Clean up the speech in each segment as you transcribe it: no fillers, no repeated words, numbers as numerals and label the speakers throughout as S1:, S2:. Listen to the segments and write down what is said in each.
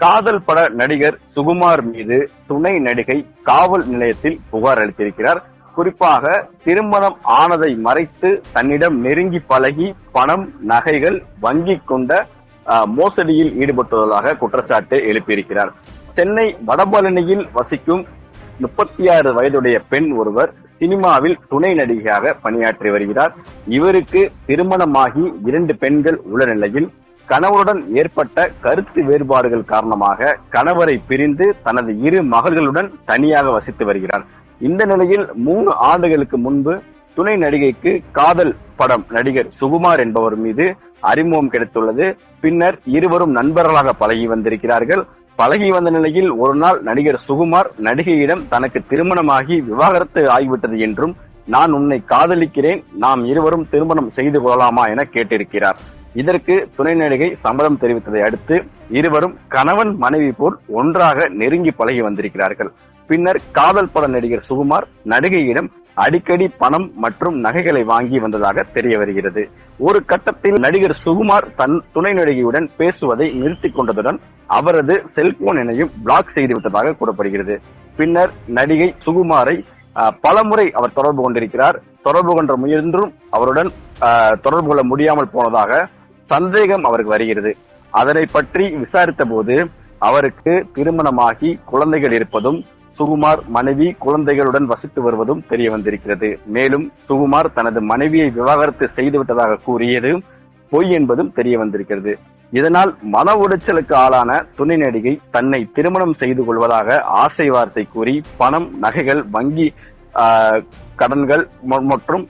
S1: காதல் பட நடிகர் சுகுமார் மீது துணை நடிகை காவல் நிலையத்தில் புகார் அளித்திருக்கிறார். குறிப்பாக திருமணம் ஆனதை மறைத்து தன்னிடம் நெருங்கி பழகி பணம், நகைகள், வங்கி கொண்ட மோசடியில் ஈடுபட்டுள்ளதாக குற்றச்சாட்டு எழுப்பியிருக்கிறார். சென்னை வடபழனியில் வசிக்கும் 36 வயதுடைய பெண் ஒருவர் சினிமாவில் துணை நடிகையாக பணியாற்றி வருகிறார். இவருக்கு திருமணமாகி 2 பெண்கள் உள்ள நிலையில் கணவருடன் ஏற்பட்ட கருத்து வேறுபாடுகள் காரணமாக கணவரை பிரிந்து தனது 2 மகள்களுடன் தனியாக வசித்து வருகிறார். இந்த நிலையில் 3 ஆண்டுகளுக்கு முன்பு துணை நடிகைக்கு காதல் படம் நடிகர் சுகுமார் என்பவர் மீது அறிமுகம் கிடைத்துள்ளது. பின்னர் இருவரும் நண்பர்களாக பழகி வந்திருக்கிறார்கள். பழகி வந்த நிலையில் ஒரு நாள் நடிகர் சுகுமார் நடிகையிடம் தனக்கு திருமணமாகி விவாகரத்து ஆகிவிட்டது என்றும் நான் உன்னை காதலிக்கிறேன், நாம் இருவரும் திருமணம் செய்து கொள்ளலாமா என கேட்டிருக்கிறார். இதற்கு துணை நடிகை சம்மதம் தெரிவித்ததை அடுத்து இருவரும் கணவன் மனைவி போல் ஒன்றாக நெருங்கி பழகி வந்திருக்கிறார்கள். பின்னர் காதல் பட நடிகர் சுகுமார் நடிகையிடம் அடிக்கடி பணம் மற்றும் நகைகளை வாங்கி வந்ததாக தெரிய வருகிறது. ஒரு கட்டத்தில் நடிகர் சுகுமார் தன் துணை நடிகையுடன் பேசுவதை நிறுத்திக் கொண்டதுடன் அவரது செல்போன் எண்ணையும் பிளாக் செய்துவிட்டதாக கூறப்படுகிறது. பின்னர் நடிகை சுகுமாரை பலமுறை அவர் தொடர்பு கொண்டிருக்கிறார். தொடர்பு கொண்ட முயன்றும் அவருடன் தொடர்பு கொள்ள முடியாமல் போனதாக சந்தேகம் அவருக்கு வருகிறது. அதனை பற்றி விசாரித்த போது அவருக்கு திருமணமாகி குழந்தைகள் இருப்பதும் சுகுமார் மனைவி குழந்தைகளுடன் வசித்து வருவதும் தெரிய வந்திருக்கிறது. மேலும் சுகுமார் தனது மனைவியை விவாகரத்து செய்துவிட்டதாக கூறியது பொய் என்பதும் தெரிய வந்திருக்கிறது. இதனால் மன உளைச்சலுக்கு ஆளான துணை நடிகை தன்னை திருமணம் செய்து கொள்வதாக ஆசை வார்த்தை கூறி பணம், நகைகள், வங்கி கடன்கள் மற்றும்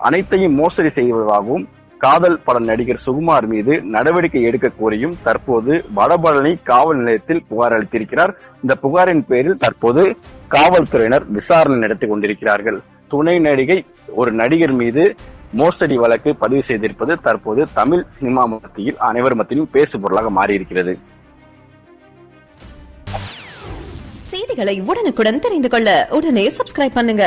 S1: அனைத்தையும் மோசடி செய்வதாகவும் காதல் பட நடிகர் சுகுமார் மீது நடவடிக்கை எடுக்க கோரியும் தற்போது வடபழனி காவல் நிலையத்தில் புகார் அளித்திருக்கிறார். இந்த புகாரின் பேரில் தற்போது காவல்துறையினர் விசாரணை நடத்தி கொண்டிருக்கிறார்கள். துணை நடிகை ஒரு நடிகர் மீது மோசடி வழக்கு பதிவு செய்திருப்பது தற்போது தமிழ் சினிமா மத்தியில் அனைவர் மத்தியிலும் பேசு பொருளாக மாறியிருக்கிறது.
S2: செய்திகளை உடனுக்குடன் தெரிந்து கொள்ள உடனே சப்ஸ்கிரைப் பண்ணுங்க.